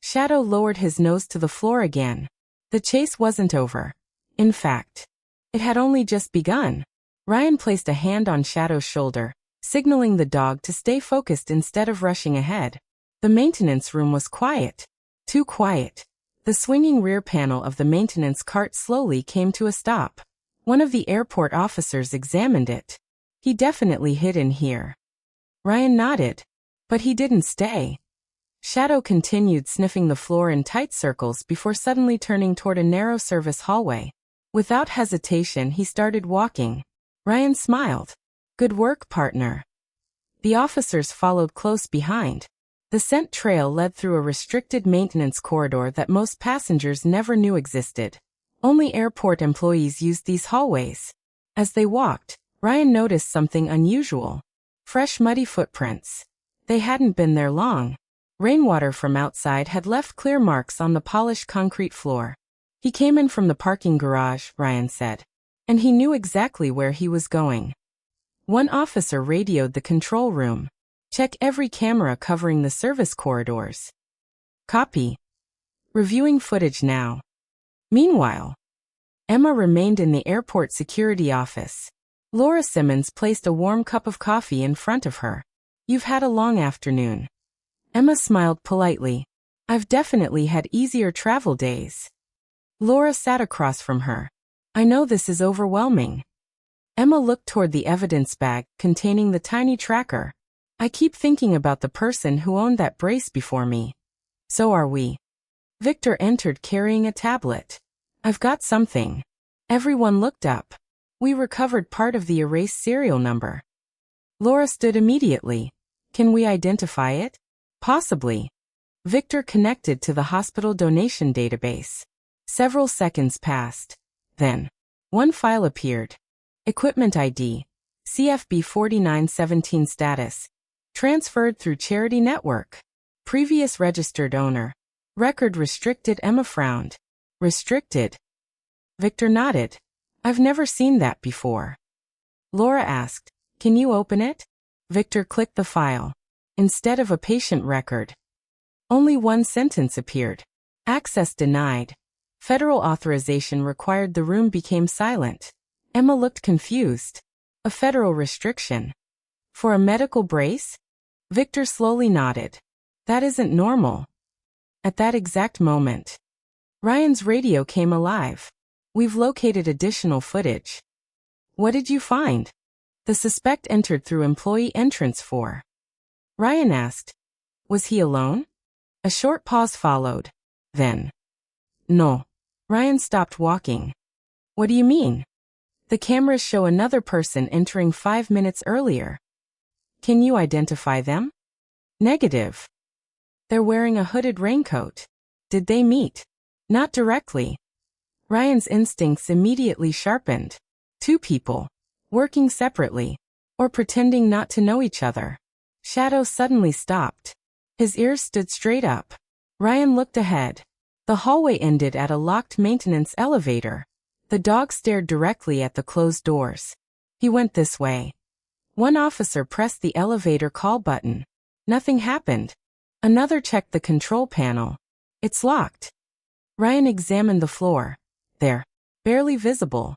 Shadow lowered his nose to the floor again. The chase wasn't over. In fact, it had only just begun. Ryan placed a hand on Shadow's shoulder, signaling the dog to stay focused instead of rushing ahead. The maintenance room was quiet. Too quiet. The swinging rear panel of the maintenance cart slowly came to a stop. One of the airport officers examined it. He definitely hid in here. Ryan nodded. But he didn't stay. Shadow continued sniffing the floor in tight circles before suddenly turning toward a narrow service hallway. Without hesitation, he started walking. Ryan smiled. Good work, partner. The officers followed close behind. The scent trail led through a restricted maintenance corridor that most passengers never knew existed. Only airport employees used these hallways. As they walked, Ryan noticed something unusual. Fresh muddy footprints. They hadn't been there long. Rainwater from outside had left clear marks on the polished concrete floor. He came in from the parking garage, Ryan said. And he knew exactly where he was going. One officer radioed the control room. Check every camera covering the service corridors. Copy. Reviewing footage now. Meanwhile, Emma remained in the airport security office. Laura Simmons placed a warm cup of coffee in front of her. You've had a long afternoon. Emma smiled politely. I've definitely had easier travel days. Laura sat across from her. I know this is overwhelming. Emma looked toward the evidence bag containing the tiny tracker. I keep thinking about the person who owned that brace before me. So are we. Victor entered carrying a tablet. I've got something. Everyone looked up. We recovered part of the erased serial number. Laura stood immediately. Can we identify it? Possibly. Victor connected to the hospital donation database. Several seconds passed. Then, one file appeared. Equipment ID. CFB 4917 status. Transferred through Charity Network. Previous registered owner. Record restricted. Emma frowned. Restricted? Victor nodded. I've never seen that before. Laura asked. Can you open it? Victor clicked the file. Instead of a patient record, only one sentence appeared. Access denied. Federal authorization required. The room became silent. Emma looked confused. A federal restriction? For a medical brace? Victor slowly nodded. That isn't normal. At that exact moment, Ryan's radio came alive. We've located additional footage. What did you find? The suspect entered through employee entrance 4. Ryan asked. Was he alone? A short pause followed. Then. No. Ryan stopped walking. What do you mean? The cameras show another person entering 5 minutes earlier. Can you identify them? Negative. They're wearing a hooded raincoat. Did they meet? Not directly. Ryan's instincts immediately sharpened. 2 people. Working separately. Or pretending not to know each other. Shadow suddenly stopped. His ears stood straight up. Ryan looked ahead. The hallway ended at a locked maintenance elevator. The dog stared directly at the closed doors. He went this way. One officer pressed the elevator call button. Nothing happened. Another checked the control panel. It's locked. Ryan examined the floor. There, barely visible,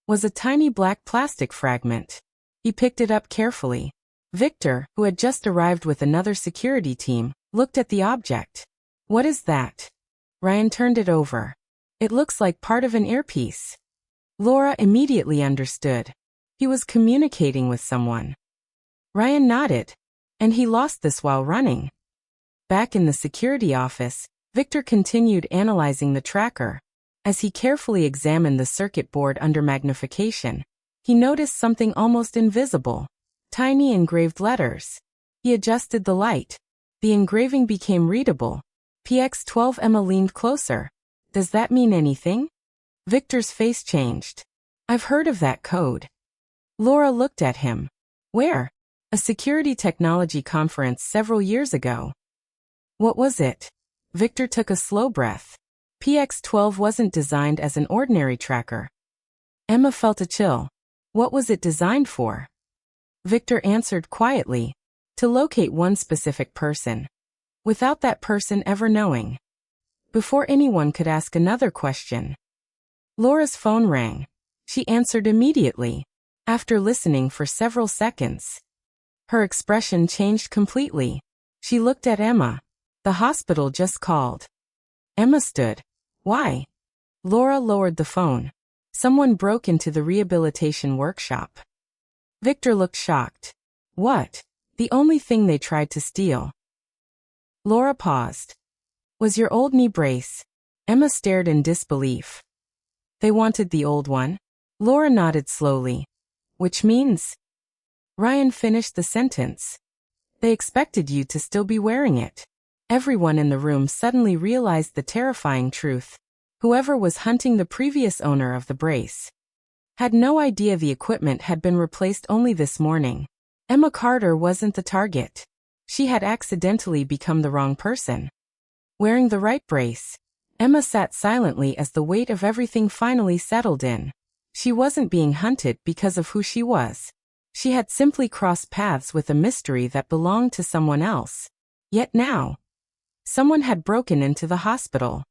was a tiny black plastic fragment. He picked it up carefully. Victor, who had just arrived with another security team, looked at the object. What is that? Ryan turned it over. It looks like part of an earpiece. Laura immediately understood. He was communicating with someone. Ryan nodded. And he lost this while running. Back in the security office, Victor continued analyzing the tracker. As he carefully examined the circuit board under magnification, he noticed something almost invisible. Tiny engraved letters. He adjusted the light. The engraving became readable. PX12. Emma leaned closer. Does that mean anything? Victor's face changed. I've heard of that code. Laura looked at him. Where? A security technology conference several years ago. What was it? Victor took a slow breath. PX12 wasn't designed as an ordinary tracker. Emma felt a chill. What was it designed for? Victor answered quietly. To locate one specific person. Without that person ever knowing. Before anyone could ask another question. Laura's phone rang. She answered immediately. After listening for several seconds. Her expression changed completely. She looked at Emma. The hospital just called. Emma stood. Why? Laura lowered the phone. Someone broke into the rehabilitation workshop. Victor looked shocked. What? The only thing they tried to steal. Laura paused. Was your old knee brace? Emma stared in disbelief. They wanted the old one? Laura nodded slowly. Which means? Ryan finished the sentence. They expected you to still be wearing it. Everyone in the room suddenly realized the terrifying truth. Whoever was hunting the previous owner of the brace had no idea the equipment had been replaced only this morning. Emma Carter wasn't the target. She had accidentally become the wrong person. Wearing the right brace, Emma sat silently as the weight of everything finally settled in. She wasn't being hunted because of who she was. She had simply crossed paths with a mystery that belonged to someone else. Yet now, someone had broken into the hospital.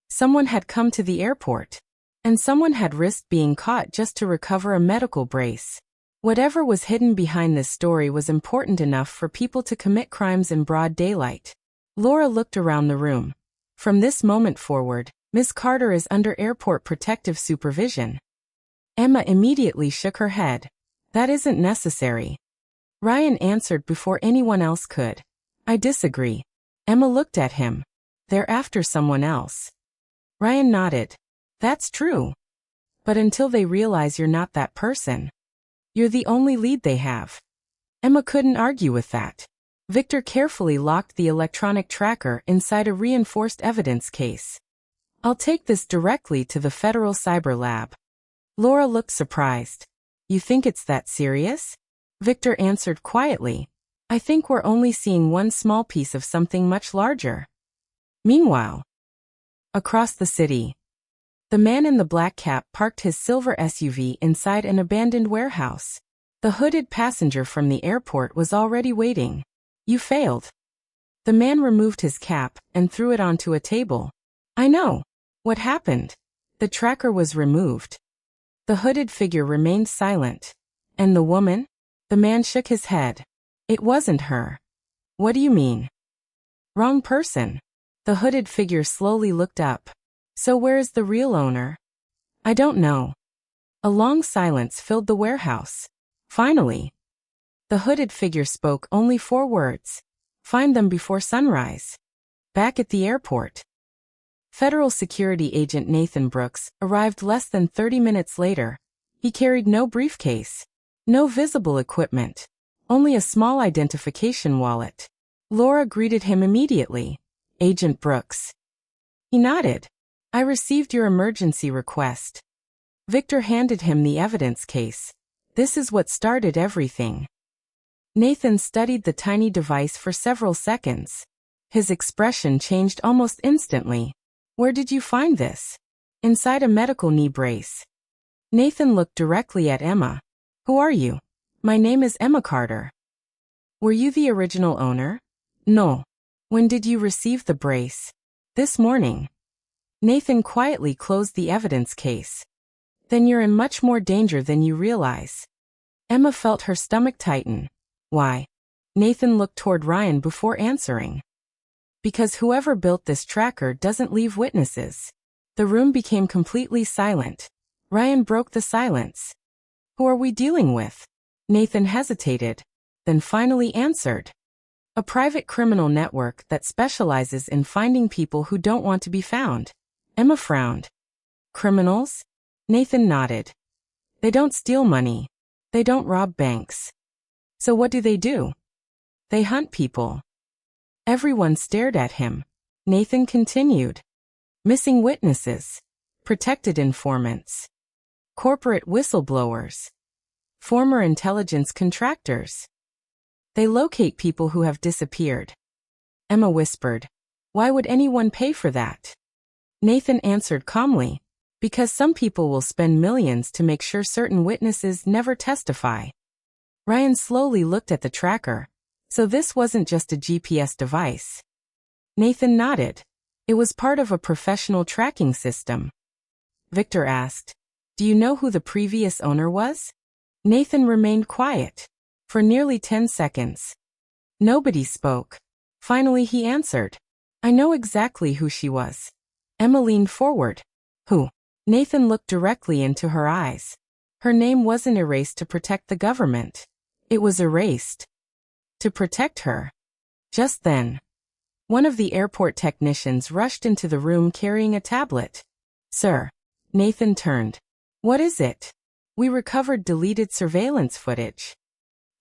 Someone had come to the airport. And someone had risked being caught just to recover a medical brace. Whatever was hidden behind this story was important enough for people to commit crimes in broad daylight. Laura looked around the room. From this moment forward, Miss Carter is under airport protective supervision. Emma immediately shook her head. That isn't necessary. Ryan answered before anyone else could. I disagree. Emma looked at him. They're after someone else. Ryan nodded. That's true. But until they realize you're not that person, you're the only lead they have. Emma couldn't argue with that. Victor carefully locked the electronic tracker inside a reinforced evidence case. I'll take this directly to the Federal Cyber Lab. Laura looked surprised. You think it's that serious? Victor answered quietly. I think we're only seeing one small piece of something much larger. Meanwhile, across the city, the man in the black cap parked his silver SUV inside an abandoned warehouse. The hooded passenger from the airport was already waiting. You failed. The man removed his cap and threw it onto a table. I know. What happened? The tracker was removed. The hooded figure remained silent. And the woman? The man shook his head. It wasn't her. What do you mean? Wrong person. The hooded figure slowly looked up. So where is the real owner? I don't know. A long silence filled the warehouse. Finally, the hooded figure spoke only 4 words. Find them before sunrise. Back at the airport. Federal Security Agent Nathan Brooks arrived less than 30 minutes later. He carried no briefcase, no visible equipment, only a small identification wallet. Laura greeted him immediately. Agent Brooks. He nodded. I received your emergency request. Victor handed him the evidence case. This is what started everything. Nathan studied the tiny device for several seconds. His expression changed almost instantly. Where did you find this? Inside a medical knee brace. Nathan looked directly at Emma. Who are you? My name is Emma Carter. Were you the original owner? No. When did you receive the brace? This morning. Nathan quietly closed the evidence case. Then you're in much more danger than you realize. Emma felt her stomach tighten. Why? Nathan looked toward Ryan before answering. Because whoever built this tracker doesn't leave witnesses. The room became completely silent. Ryan broke the silence. Who are we dealing with? Nathan hesitated, then finally answered. A private criminal network that specializes in finding people who don't want to be found. Emma frowned. Criminals? Nathan nodded. They don't steal money. They don't rob banks. So what do? They hunt people. Everyone stared at him. Nathan continued. Missing witnesses. Protected informants. Corporate whistleblowers. Former intelligence contractors. They locate people who have disappeared. Emma whispered. Why would anyone pay for that? Nathan answered calmly. Because some people will spend millions to make sure certain witnesses never testify. Ryan slowly looked at the tracker. So this wasn't just a GPS device. Nathan nodded. It was part of a professional tracking system. Victor asked, do you know who the previous owner was? Nathan remained quiet. For nearly 10 seconds. Nobody spoke. Finally he answered. I know exactly who she was. Emma leaned forward. Who? Nathan looked directly into her eyes. Her name wasn't erased to protect the government. It was erased to protect her. Just then, one of the airport technicians rushed into the room carrying a tablet. Sir. Nathan turned. What is it? We recovered deleted surveillance footage.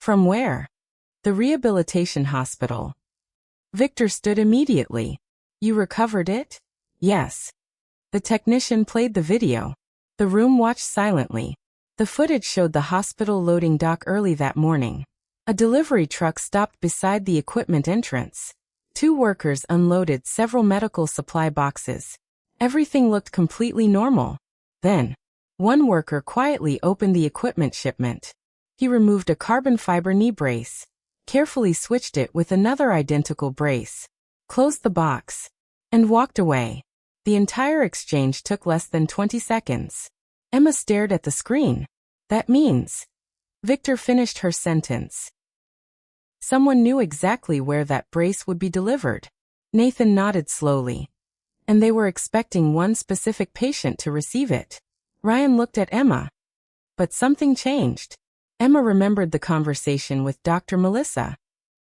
From where? The rehabilitation hospital. Victor stood immediately. You recovered it? Yes. The technician played the video. The room watched silently. The footage showed the hospital loading dock early that morning. A delivery truck stopped beside the equipment entrance. 2 workers unloaded several medical supply boxes. Everything looked completely normal. Then, one worker quietly opened the equipment shipment. He removed a carbon fiber knee brace, carefully switched it with another identical brace, closed the box, and walked away. The entire exchange took less than 20 seconds. Emma stared at the screen. That means... Victor finished her sentence. Someone knew exactly where that brace would be delivered. Nathan nodded slowly. And they were expecting one specific patient to receive it. Ryan looked at Emma. But something changed. Emma remembered the conversation with Dr. Melissa.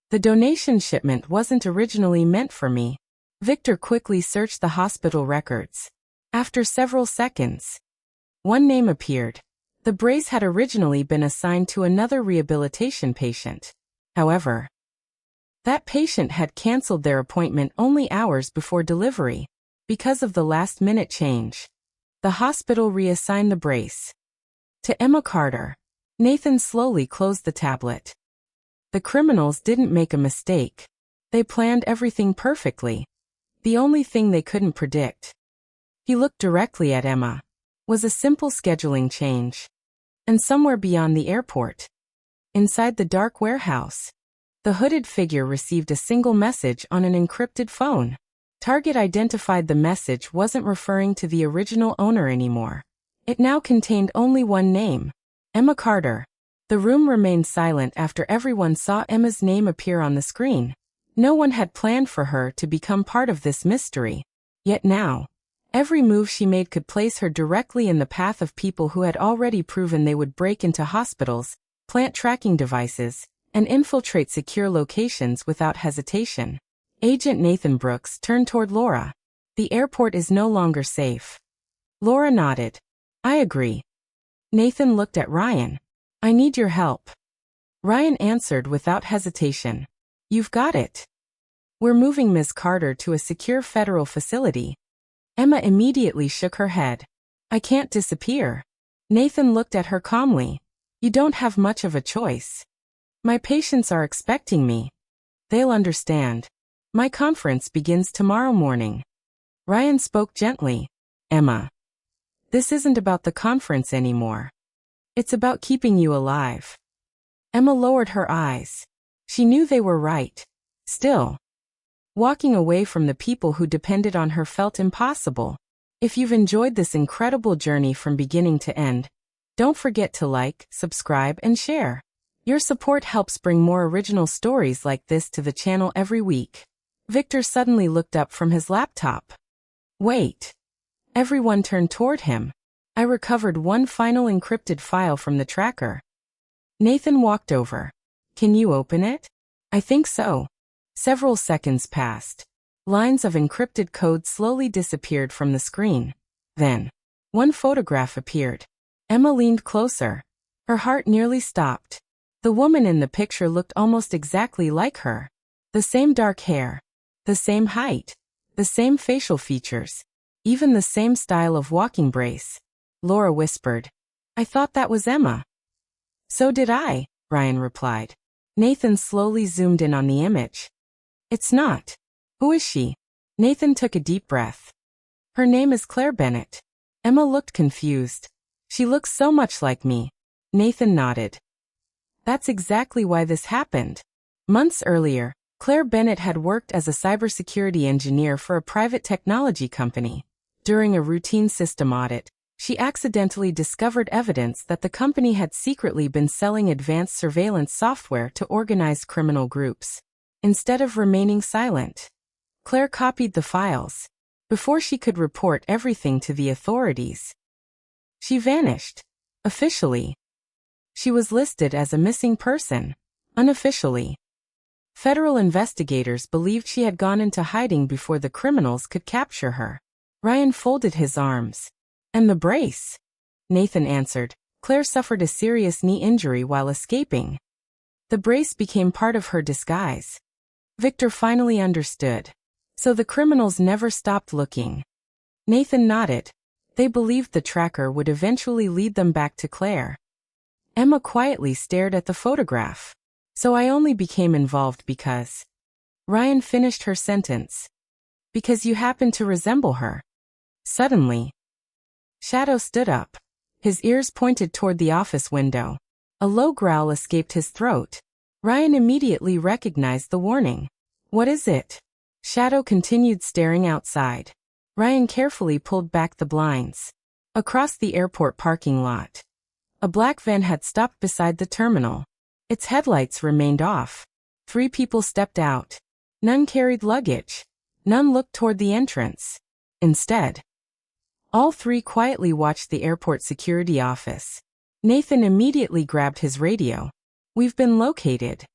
The donation shipment wasn't originally meant for me. Victor quickly searched the hospital records. After several seconds, one name appeared. The brace had originally been assigned to another rehabilitation patient. However, that patient had canceled their appointment only hours before delivery. Because of the last-minute change, the hospital reassigned the brace to Emma Carter. Nathan slowly closed the tablet. The criminals didn't make a mistake. They planned everything perfectly. The only thing they couldn't predict, he looked directly at Emma, was a simple scheduling change. And somewhere beyond the airport, Inside the dark warehouse, the hooded figure received a single message on an encrypted phone. Target identified the message wasn't referring to the original owner anymore. It now contained only one name: Emma Carter. The room remained silent after everyone saw Emma's name appear on the screen. No one had planned for her to become part of this mystery. Yet now, every move she made could place her directly in the path of people who had already proven they would break into hospitals, plant tracking devices, and infiltrate secure locations without hesitation. Agent Nathan Brooks turned toward Laura. The airport is no longer safe. Laura nodded. I agree. Nathan looked at Ryan. I need your help. Ryan answered without hesitation. You've got it. We're moving Ms. Carter to a secure federal facility. Emma immediately shook her head. I can't disappear. Nathan looked at her calmly. You don't have much of a choice. My patients are expecting me. They'll understand. My conference begins tomorrow morning. Ryan spoke gently. Emma, this isn't about the conference anymore. It's about keeping you alive. Emma lowered her eyes. She knew they were right. Still, walking away from the people who depended on her felt impossible. If you've enjoyed this incredible journey from beginning to end, don't forget to like, subscribe, and share. Your support helps bring more original stories like this to the channel every week. Victor suddenly looked up from his laptop. Wait. Everyone turned toward him. I recovered one final encrypted file from the tracker. Nathan walked over. Can you open it? I think so. Several seconds passed. Lines of encrypted code slowly disappeared from the screen. Then, one photograph appeared. Emma leaned closer. Her heart nearly stopped. The woman in the picture looked almost exactly like her. The same dark hair. The same height. The same facial features. Even the same style of walking brace. Laura whispered. I thought that was Emma. So did I, Ryan replied. Nathan slowly zoomed in on the image. It's not. Who is she? Nathan took a deep breath. Her name is Claire Bennett. Emma looked confused. She looks so much like me. Nathan nodded. That's exactly why this happened. Months earlier, Claire Bennett had worked as a cybersecurity engineer for a private technology company. During a routine system audit, she accidentally discovered evidence that the company had secretly been selling advanced surveillance software to organized criminal groups. Instead of remaining silent, Claire copied the files. Before she could report everything to the authorities, she vanished. Officially, she was listed as a missing person. Unofficially, federal investigators believed she had gone into hiding before the criminals could capture her. Ryan folded his arms. And the brace? Nathan answered. Claire suffered a serious knee injury while escaping. The brace became part of her disguise. Victor finally understood. So the criminals never stopped looking. Nathan nodded. They believed the tracker would eventually lead them back to Claire. Emma quietly stared at the photograph. So I only became involved because... Ryan finished her sentence. Because you happen to resemble her. Suddenly, Shadow stood up. His ears pointed toward the office window. A low growl escaped his throat. Ryan immediately recognized the warning. What is it? Shadow continued staring outside. Ryan carefully pulled back the blinds. Across the airport parking lot, a black van had stopped beside the terminal. Its headlights remained off. 3 people stepped out. None carried luggage. None looked toward the entrance. Instead, all 3 quietly watched the airport security office. Nathan immediately grabbed his radio. We've been located.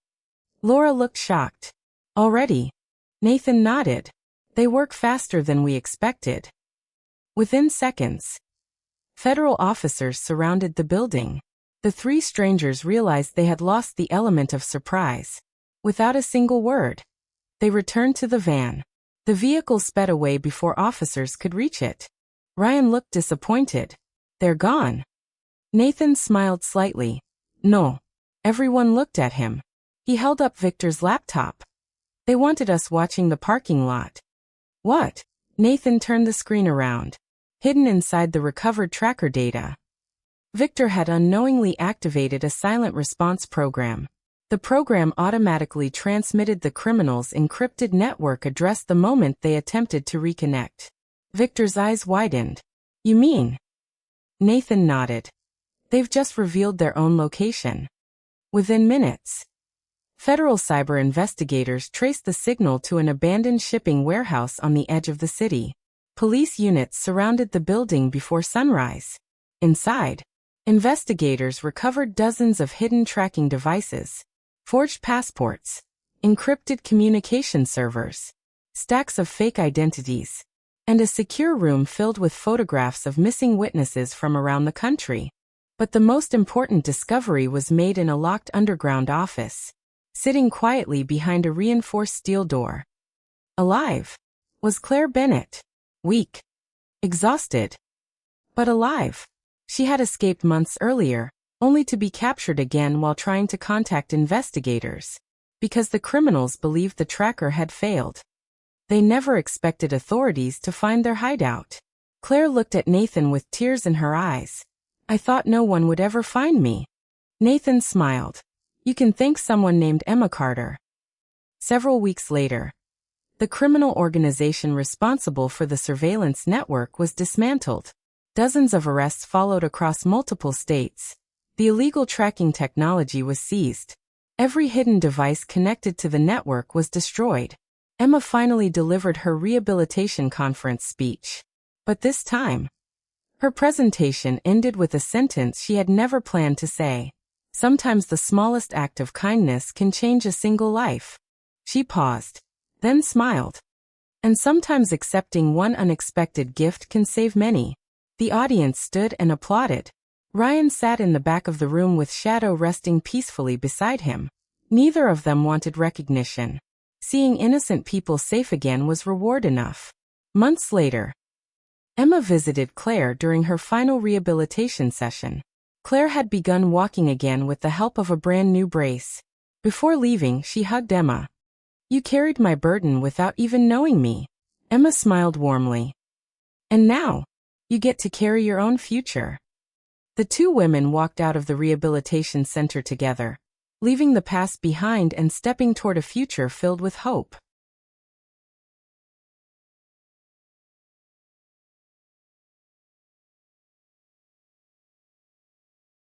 Laura looked shocked. Already? Nathan nodded. They work faster than we expected. Within seconds, federal officers surrounded the building. The 3 strangers realized they had lost the element of surprise. Without a single word, they returned to the van. The vehicle sped away before officers could reach it. Ryan looked disappointed. They're gone. Nathan smiled slightly. No. Everyone looked at him. He held up Victor's laptop. They wanted us watching the parking lot. What? Nathan turned the screen around. Hidden inside the recovered tracker data, Victor had unknowingly activated a silent response program. The program automatically transmitted the criminal's encrypted network address the moment they attempted to reconnect. Victor's eyes widened. "You mean?" Nathan nodded. "They've just revealed their own location." Within minutes, federal cyber investigators traced the signal to an abandoned shipping warehouse on the edge of the city. Police units surrounded the building before sunrise. Inside, investigators recovered dozens of hidden tracking devices, forged passports, encrypted communication servers, stacks of fake identities, and a secure room filled with photographs of missing witnesses from around the country. But the most important discovery was made in a locked underground office, sitting quietly behind a reinforced steel door. Alive was Claire Bennett. Weak, exhausted, but alive. She had escaped months earlier, only to be captured again while trying to contact investigators, because the criminals believed the tracker had failed. They never expected authorities to find their hideout. Claire looked at Nathan with tears in her eyes. "I thought no one would ever find me." Nathan smiled. "You can thank someone named Emma Carter." Several weeks later, the criminal organization responsible for the surveillance network was dismantled. Dozens of arrests followed across multiple states. The illegal tracking technology was seized. Every hidden device connected to the network was destroyed. Emma finally delivered her rehabilitation conference speech. But this time, her presentation ended with a sentence she had never planned to say. "Sometimes the smallest act of kindness can change a single life." She paused, then smiled. "And sometimes accepting one unexpected gift can save many." The audience stood and applauded. Ryan sat in the back of the room with Shadow resting peacefully beside him. Neither of them wanted recognition. Seeing innocent people safe again was reward enough. Months later, Emma visited Claire during her final rehabilitation session. Claire had begun walking again with the help of a brand new brace. Before leaving, she hugged Emma. "You carried my burden without even knowing me." Emma smiled warmly. "And now, you get to carry your own future." The two women walked out of the rehabilitation center together, leaving the past behind and stepping toward a future filled with hope.